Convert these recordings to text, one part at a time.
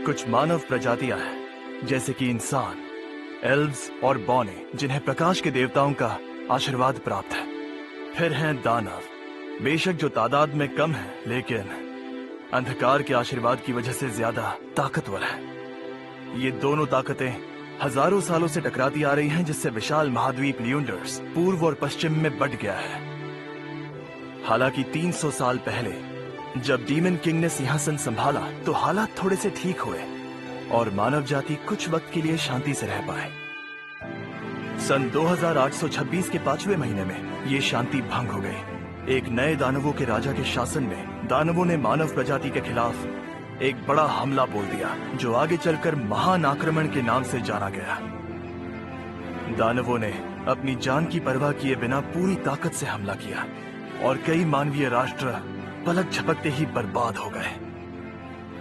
कुछ मानव प्रजातियां हैं, जैसे कि इंसान, एल्व्स और बौने, जिन्हें प्रकाश के देवताओं का आशीर्वाद प्राप्त है। फिर हैं दानव, बेशक जो तादाद में कम है, लेकिन अंधकार के आशीर्वाद की वजह से ज्यादा ताकतवर है। ये दोनों ताकतें हजारों सालों से टकराती आ रही हैं, जिससे विशाल महाद्वीप लियोंडर्स पूर्व और पश्चिम में बंट गया है। हालांकि 300 साल पहले जब डीमन किंग ने सिंहासन संभाला तो हालात थोड़े से ठीक हुए और मानव जाति कुछ वक्त के लिए शांति से रह पाए। सन 2826 के 5वें महीने में ये शांति भंग हो गई। एक नए दानवों के राजा के शासन में दानवों ने मानव प्रजाति के खिलाफ एक बड़ा हमला बोल दिया, जो आगे चलकर महान आक्रमण के नाम से जाना गया। दानवों ने अपनी जान की परवाह किए बिना पूरी ताकत से हमला किया और कई मानवीय राष्ट्र पलक झपकते ही बर्बाद हो गए।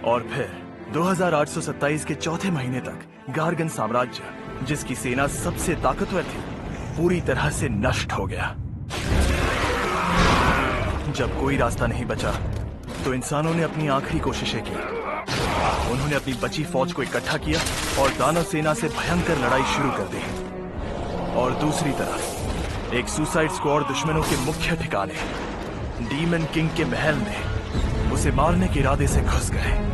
और फिर 2827 के चौथे महीने तक गार्गन साम्राज्य, जिसकी सेना सबसे ताकतवर थी, पूरी तरह से नष्ट हो गया। जब कोई रास्ता नहीं बचा तो इंसानों ने अपनी आखिरी कोशिशें की। उन्होंने अपनी बची फौज को इकट्ठा किया और दानव सेना से भयंकर लड़ाई शुरू कर दी। और दूसरी तरफ एक सुसाइड स्क्वाड दुश्मनों के मुख्य ठिकाने डीमन किंग के महल में उसे मारने के इरादे से घुस गए।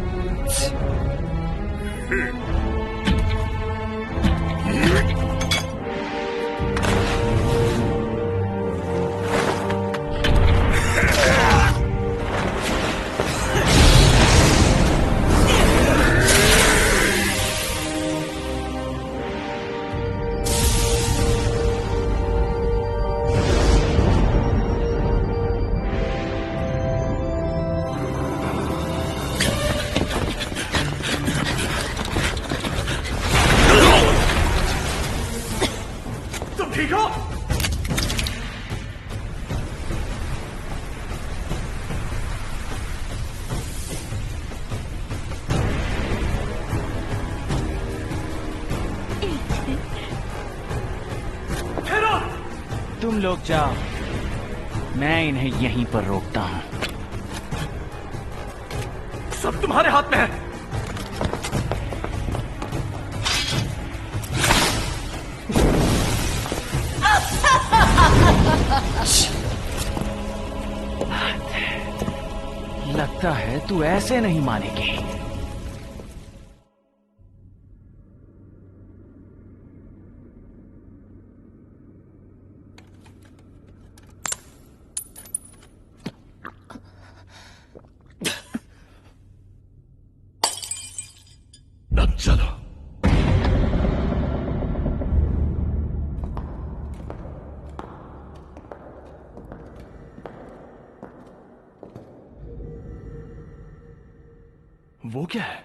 ठीक हो? तुम लोग जाओ, मैं इन्हें यहीं पर रोकता हूं। सब तुम्हारे हाथ में है। लगता है तू ऐसे नहीं मानेगी। अब चलो। वो क्या है?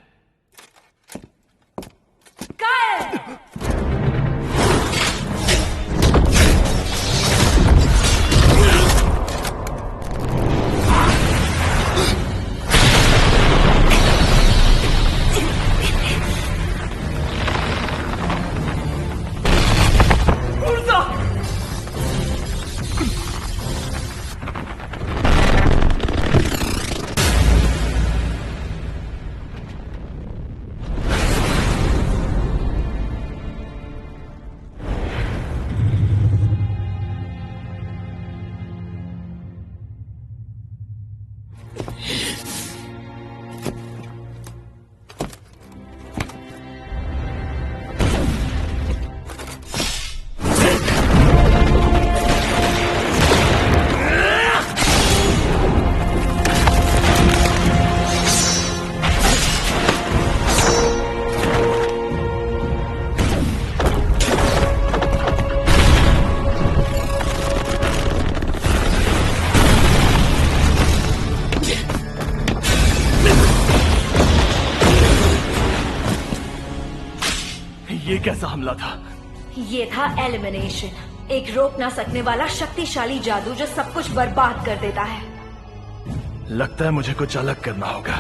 ये कैसा हमला था? ये था एलिमिनेशन, एक रोक ना सकने वाला शक्तिशाली जादू जो सब कुछ बर्बाद कर देता है। लगता है मुझे कुछ अलग करना होगा।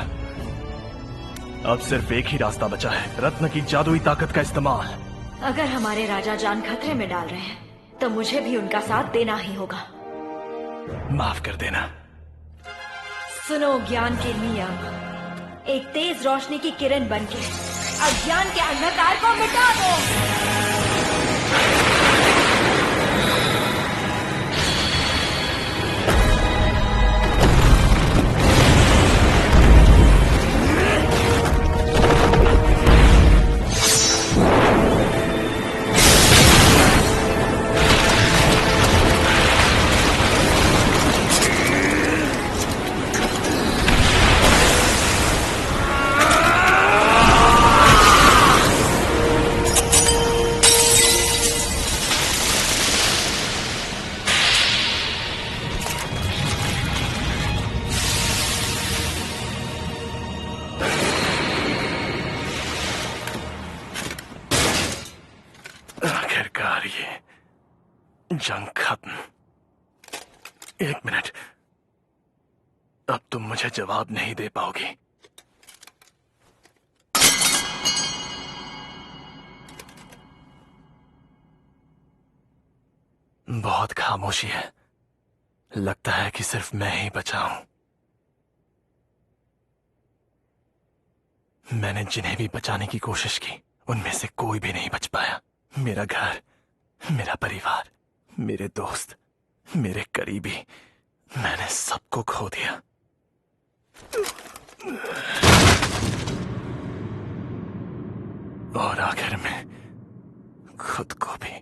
अब सिर्फ एक ही रास्ता बचा है, रत्न की जादुई ताकत का इस्तेमाल। अगर हमारे राजा जान खतरे में डाल रहे हैं तो मुझे भी उनका साथ देना ही होगा। माफ कर देना। सुनो ज्ञान के नियम, एक तेज रोशनी की किरण बनके अज्ञान के अंधकार को मिटा दो। आखिरकार ये जंग खत्म। एक मिनट, अब तुम मुझे जवाब नहीं दे पाओगी। बहुत खामोशी है। लगता है कि सिर्फ मैं ही बचा हूं। मैंने जिन्हें भी बचाने की कोशिश की, उनमें से कोई भी नहीं बच पाया। मेरा घर, मेरा परिवार, मेरे दोस्त, मेरे करीबी, मैंने सबको खो दिया। और आखिर में खुद को भी।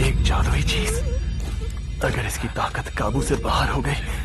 एक जादुई चीज, अगर इसकी ताकत काबू से बाहर हो गई,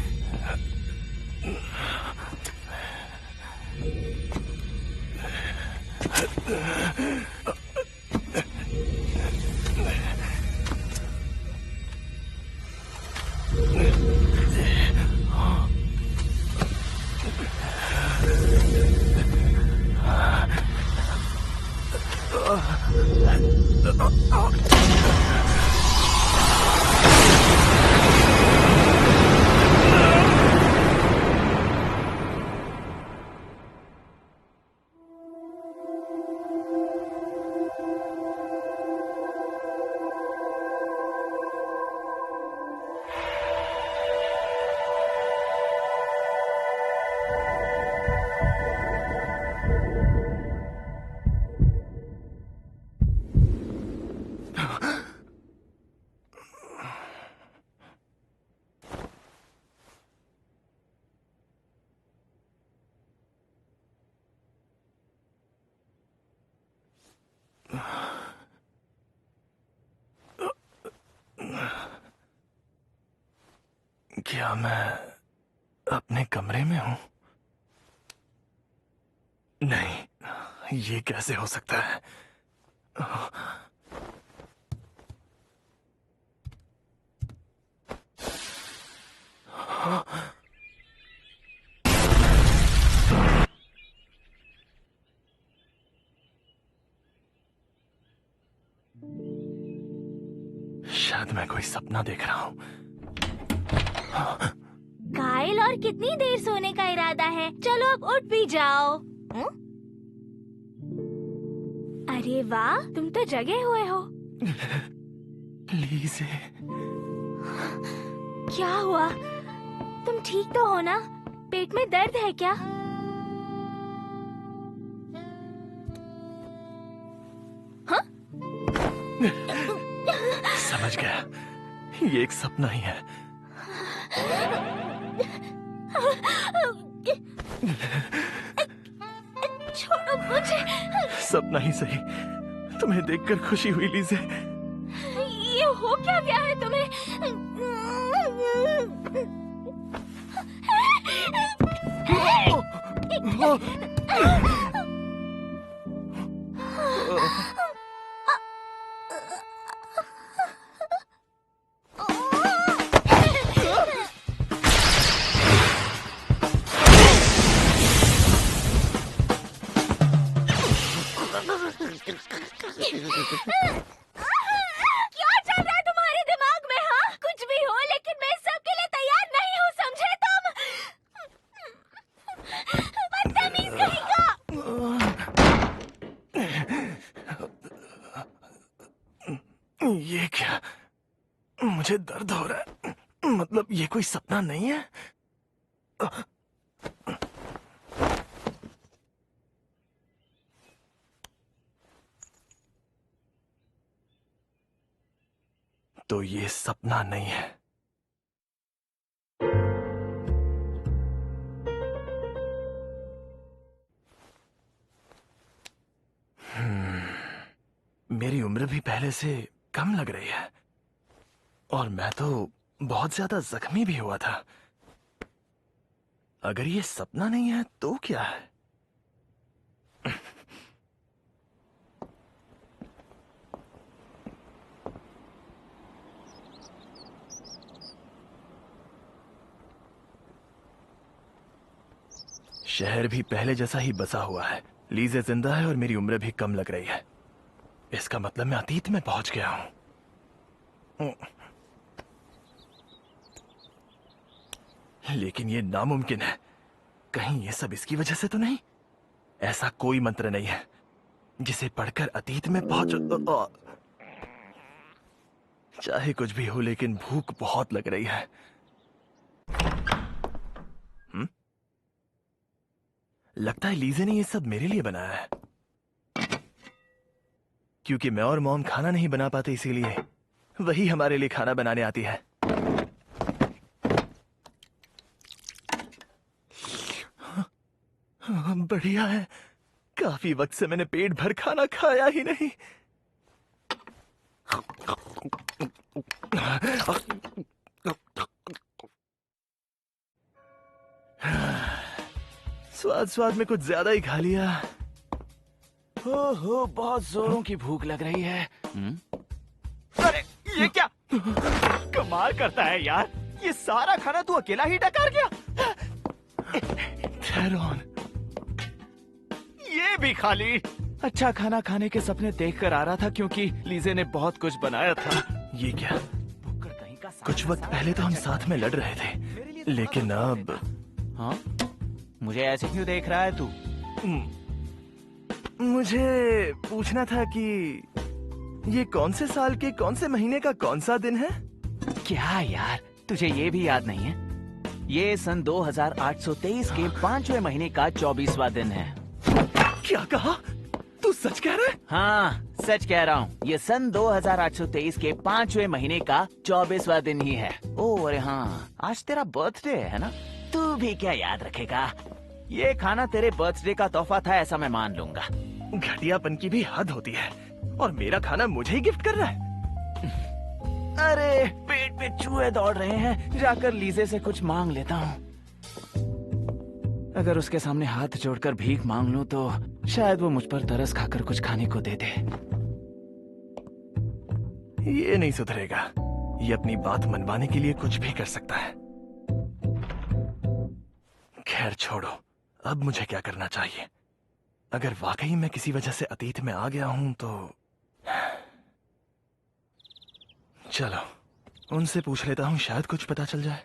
क्या मैं अपने कमरे में हूं? नहीं, ये कैसे हो सकता है? शायद मैं कोई सपना देख रहा हूं। काइल, और कितनी देर सोने का इरादा है? चलो अब उठ भी जाओ। अरे वाह, तुम तो जगे हुए हो। लीज़े, क्या हुआ? तुम ठीक तो हो ना? पेट में दर्द है क्या? हाँ? समझ गया, ये एक सपना ही है। छोड़ो मुझे। सपना ही सही, तुम्हें देखकर खुशी हुई लीज़े। ये हो क्या गया है तुम्हें? क्या चल रहा है तुम्हारे दिमाग में? हाँ, कुछ भी हो, लेकिन मैं इस सब के लिए तैयार नहीं हूँ, समझे तुम? ये क्या? मुझे दर्द हो रहा है। मतलब ये कोई सपना नहीं है? तो ये सपना नहीं है। मेरी उम्र भी पहले से कम लग रही है और मैं तो बहुत ज्यादा जख्मी भी हुआ था। अगर ये सपना नहीं है तो क्या है? शहर भी पहले जैसा ही बसा हुआ है। लीजे जिंदा है और मेरी उम्र भी कम लग रही है। इसका मतलब मैं अतीत में पहुंच गया हूं। लेकिन ये नामुमकिन है। कहीं ये सब इसकी वजह से तो नहीं? ऐसा कोई मंत्र नहीं है जिसे पढ़कर अतीत में पहुंच। चाहे कुछ भी हो, लेकिन भूख बहुत लग रही है। लगता है लीजे ने ये सब मेरे लिए बनाया है। क्योंकि मैं और मॉम खाना नहीं बना पाते, इसीलिए वही हमारे लिए खाना बनाने आती है। बढ़िया है। काफी वक्त से मैंने पेट भर खाना खाया ही नहीं। स्वाद स्वाद में कुछ ज्यादा ही खा लिया। हो बहुत जोरों की भूख लग रही है। अरे ये क्या? कमाल करता है यार, ये सारा खाना तू अकेला ही डकार गया। थेरॉन, ये भी खाली। अच्छा खाना खाने के सपने देखकर आ रहा था क्योंकि लीजे ने बहुत कुछ बनाया था। ये क्या? कहीं का कुछ वक्त पहले तो हम साथ में लड़ रहे थे, लेकिन अब हाँ? मुझे ऐसे क्यों देख रहा है तू? मुझे पूछना था कि ये कौन से साल के कौन से महीने का कौन सा दिन है? क्या यार, तुझे ये भी याद नहीं है? ये सन 2823 के 5वें महीने का 24वां दिन है। क्या कहा? तू सच कह रहा है? हाँ, सच कह रहा हूँ। ये सन 2823 के 5वें महीने का 24वां दिन ही है। ओह अरे हाँ, आज तेरा बर्थडे है ना? तू भी क्या याद रखेगा? ये खाना तेरे बर्थडे का तोहफा था, ऐसा मैं मान लूंगा। घटियापन की भी हद होती है, और मेरा खाना मुझे ही गिफ्ट कर रहा है। अरे पेट पे चूहे दौड़ रहे हैं, जाकर लीजे से कुछ मांग लेता हूँ। अगर उसके सामने हाथ जोड़कर भीख मांग लूं तो शायद वो मुझ पर तरस खाकर कुछ खाने को दे दे। ये नहीं सुधरेगा। ये अपनी बात मनवाने के लिए कुछ भी कर सकता है। खैर छोड़ो, अब मुझे क्या करना चाहिए? अगर वाकई मैं किसी वजह से अतीत में आ गया हूं तो चलो उनसे पूछ लेता हूं, शायद कुछ पता चल जाए।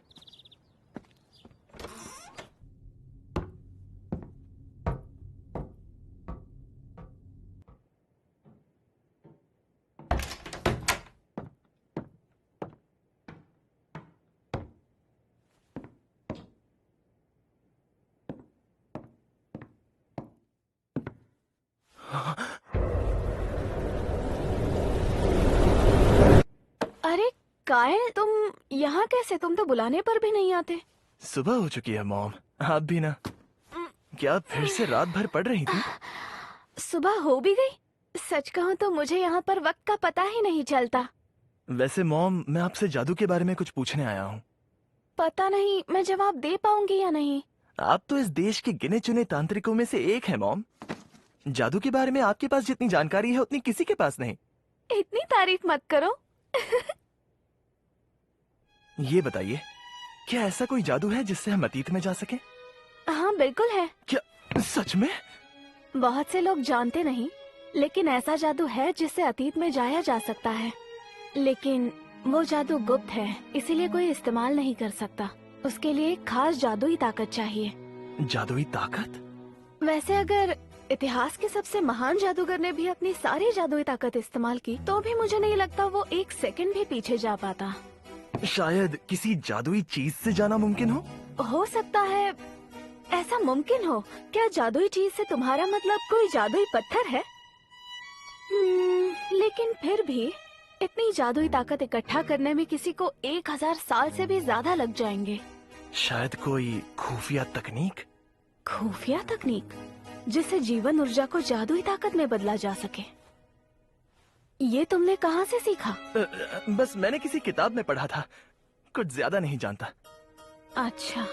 अरे कायल, तुम यहाँ कैसे? तुम तो बुलाने पर भी नहीं आते। सुबह हो चुकी है मॉम, आप भी ना। क्या फिर से रात भर पढ़ रही थी? सुबह हो भी गई। सच कहूँ तो मुझे यहाँ पर वक्त का पता ही नहीं चलता। वैसे मॉम, मैं आपसे जादू के बारे में कुछ पूछने आया हूँ। पता नहीं मैं जवाब दे पाऊंगी या नहीं। आप तो इस देश के गिने चुने तांत्रिकों में से एक है मॉम। जादू के बारे में आपके पास जितनी जानकारी है उतनी किसी के पास नहीं। इतनी तारीफ मत करो। ये बताइए, क्या ऐसा कोई जादू है जिससे हम अतीत में जा सकें? हाँ बिल्कुल है। क्या सच में? बहुत से लोग जानते नहीं, लेकिन ऐसा जादू है जिससे अतीत में जाया जा सकता है। लेकिन वो जादू गुप्त है, इसीलिए कोई इस्तेमाल नहीं कर सकता। उसके लिए एक खास जादुई ताकत चाहिए। जादुई ताकत? वैसे अगर इतिहास के सबसे महान जादूगर ने भी अपनी सारी जादुई ताकत इस्तेमाल की, तो भी मुझे नहीं लगता वो एक सेकंड भी पीछे जा पाता। शायद किसी जादुई चीज से जाना मुमकिन हो सकता है ऐसा मुमकिन हो। क्या जादुई चीज से तुम्हारा मतलब कोई जादुई पत्थर है? लेकिन फिर भी इतनी जादुई ताकत इकट्ठा करने में किसी को 1000 साल से भी ज्यादा लग जाएंगे। शायद कोई खुफिया तकनीक। खुफिया तकनीक जिससे जीवन ऊर्जा को जादुई ताकत में बदला जा सके। ये तुमने कहाँ से सीखा? बस मैंने किसी किताब में पढ़ा था, कुछ ज्यादा नहीं जानता। अच्छा,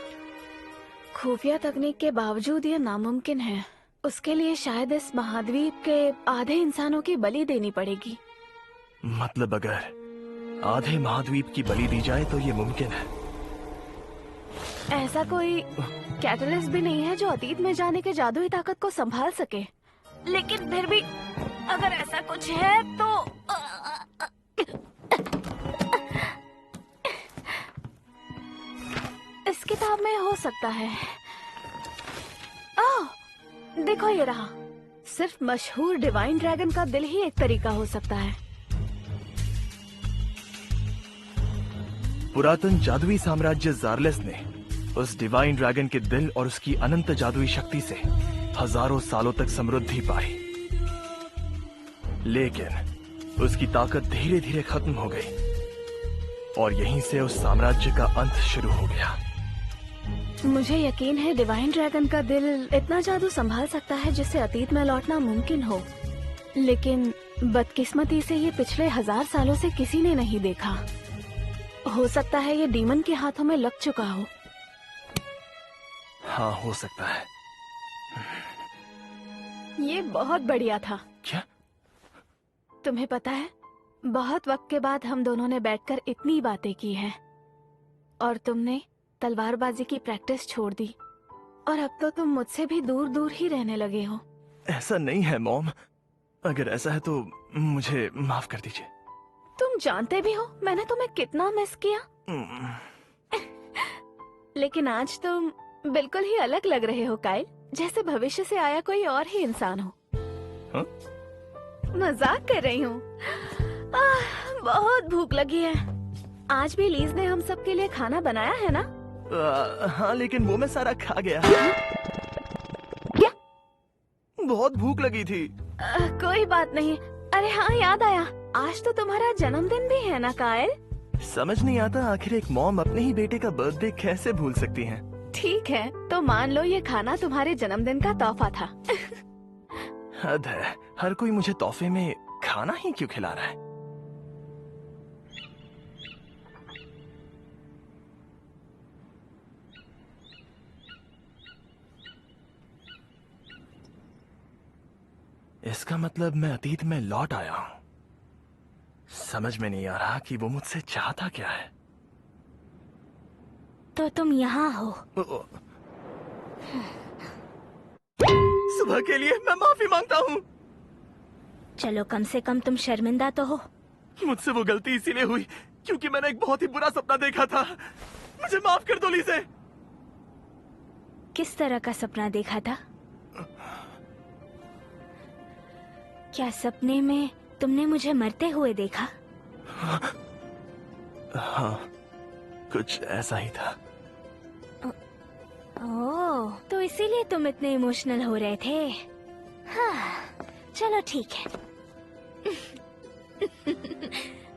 खुफिया तकनीक के बावजूद ये नामुमकिन है। उसके लिए शायद इस महाद्वीप के आधे इंसानों की बलि देनी पड़ेगी। मतलब अगर आधे महाद्वीप की बलि दी जाए तो ये मुमकिन है। ऐसा कोई कैटलिस्ट भी नहीं है जो अतीत में जाने के जादुई ताकत को संभाल सके। लेकिन फिर भी अगर ऐसा कुछ है तो इस किताब में हो सकता है। ओह, देखो ये रहा। सिर्फ मशहूर डिवाइन ड्रैगन का दिल ही एक तरीका हो सकता है। पुरातन जादुई साम्राज्य ज़ारलेस ने उस डिवाइन ड्रैगन के दिल और उसकी अनंत जादुई शक्ति से हजारों सालों तक समृद्धि पाई, लेकिन उसकी ताकत धीरे धीरे खत्म हो गई और यहीं से उस साम्राज्य का अंत शुरू हो गया। मुझे यकीन है डिवाइन ड्रैगन का दिल इतना जादू संभाल सकता है जिससे अतीत में लौटना मुमकिन हो, लेकिन बदकिस्मती से ये पिछले 1000 सालों से किसी ने नहीं देखा। हो सकता है ये डीमन के हाथों में लग चुका हो। हाँ, हो सकता है। ये बहुत बढ़िया था। क्या? तुम्हें पता है, बहुत वक्त के बाद हम दोनों ने बैठकर इतनी बातें की हैं, और तुमने तलवारबाजी की प्रैक्टिस छोड़ दी, और अब तो तुम मुझसे भी दूर दूर ही रहने लगे हो। ऐसा नहीं है मॉम, अगर ऐसा है तो मुझे माफ कर दीजिए। तुम जानते भी हो मैंने तुम्हें कितना मिस किया। लेकिन आज तुम बिल्कुल ही अलग लग रहे हो काइल, जैसे भविष्य से आया कोई और ही इंसान हो। हाँ? मजाक कर रही हूँ। बहुत भूख लगी है। आज भी लीज ने हम सब के लिए खाना बनाया है ना? हाँ, लेकिन वो मैं सारा खा गया। क्या? बहुत भूख लगी थी। कोई बात नहीं। अरे हाँ, याद आया, आज तो तुम्हारा जन्मदिन भी है ना काइल? समझ नहीं आता आखिर एक मॉम अपने ही बेटे का बर्थडे कैसे भूल सकती हैं। ठीक है, तो मान लो ये खाना तुम्हारे जन्मदिन का तोहफा था। हद है, हर कोई मुझे तोहफे में खाना ही क्यों खिला रहा है? इसका मतलब मैं अतीत में लौट आया हूँ। समझ में नहीं आ रहा कि वो मुझसे चाहता क्या है। तो तुम यहाँ हो। सुबह के लिए मैं माफी मांगता हूँ। चलो, कम से कम तुम शर्मिंदा तो हो। मुझसे वो गलती इसीलिए हुई क्योंकि मैंने एक बहुत ही बुरा सपना देखा था। मुझे माफ कर दो लीज़े। किस तरह का सपना देखा था? क्या सपने में तुमने मुझे मरते हुए देखा? हाँ, कुछ ऐसा ही था। ओह, तो इसीलिए तुम इतने इमोशनल हो रहे थे। हाँ, चलो ठीक है।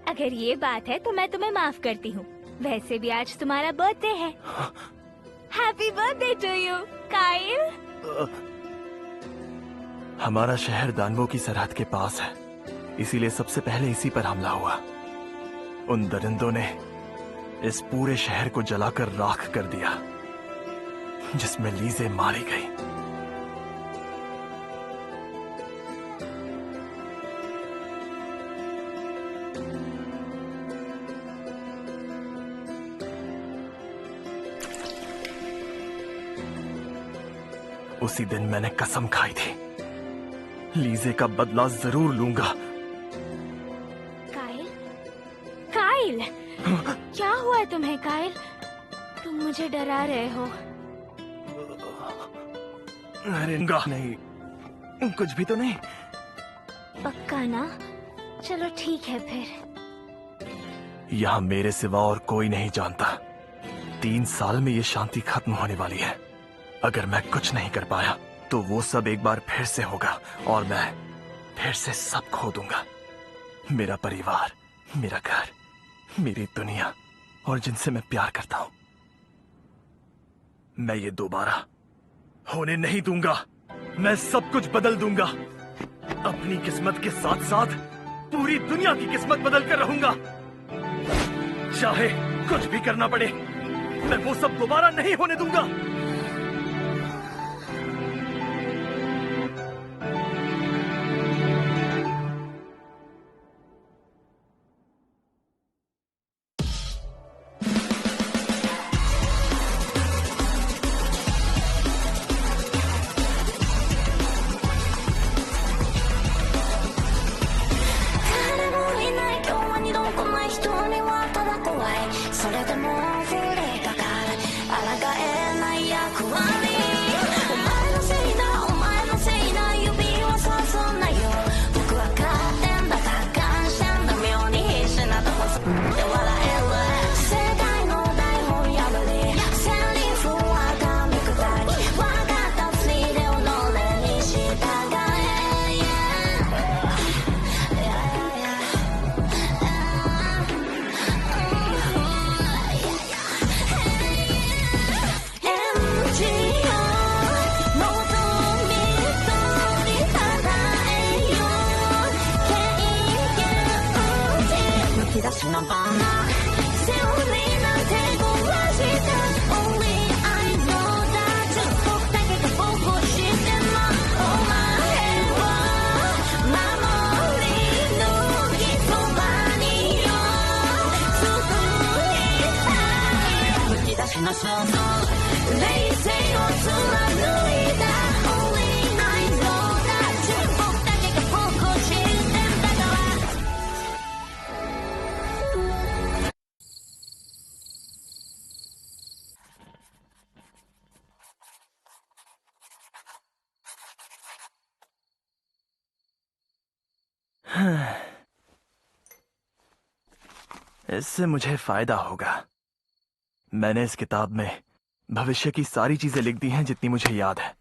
अगर ये बात है तो मैं तुम्हें माफ करती हूँ। वैसे भी आज तुम्हारा बर्थडे है। Happy birthday to you Kyle. हमारा शहर दानवों की सरहद के पास है, इसीलिए सबसे पहले इसी पर हमला हुआ। उन दरिंदों ने इस पूरे शहर को जलाकर राख कर दिया, जिसमें लीज़े मारी गई। उसी दिन मैंने कसम खाई थी, लीज़े का बदला जरूर लूंगा। काइल, काइल, क्या हुआ है तुम्हें काइल? तुम मुझे डरा रहे हो। अरे नहीं, कुछ भी तो नहीं। पक्का ना? चलो ठीक है फिर। यहाँ मेरे सिवा और कोई नहीं जानता। 3 साल में ये शांति खत्म होने वाली है। अगर मैं कुछ नहीं कर पाया तो वो सब एक बार फिर से होगा और मैं फिर से सब खो दूंगा। मेरा परिवार, मेरा घर, मेरी दुनिया और जिनसे मैं प्यार करता हूं। मैं ये दोबारा होने नहीं दूंगा। मैं सब कुछ बदल दूंगा। अपनी किस्मत के साथ साथ पूरी दुनिया की किस्मत बदल कर रहूंगा। चाहे कुछ भी करना पड़े, मैं वो सब दोबारा नहीं होने दूंगा। इससे मुझे फायदा होगा। मैंने इस किताब में भविष्य की सारी चीजें लिख दी हैं जितनी मुझे याद है।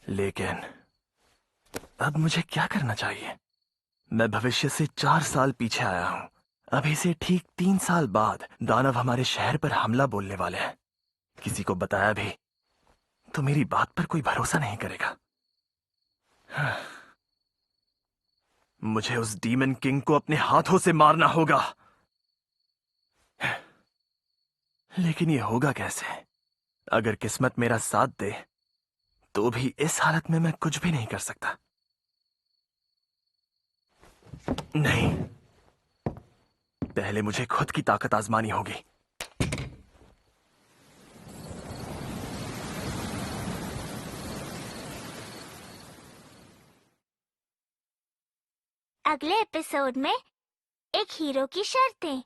लेकिन अब मुझे क्या करना चाहिए? मैं भविष्य से 4 साल पीछे आया हूं। अभी से ठीक 3 साल बाद दानव हमारे शहर पर हमला बोलने वाले हैं। किसी को बताया भी तो मेरी बात पर कोई भरोसा नहीं करेगा। मुझे उस डीमन किंग को अपने हाथों से मारना होगा। लेकिन ये होगा कैसे? अगर किस्मत मेरा साथ दे तो भी इस हालत में मैं कुछ भी नहीं कर सकता। नहीं, पहले मुझे खुद की ताकत आजमानी होगी। अगले एपिसोड में एक हीरो की शर्तें।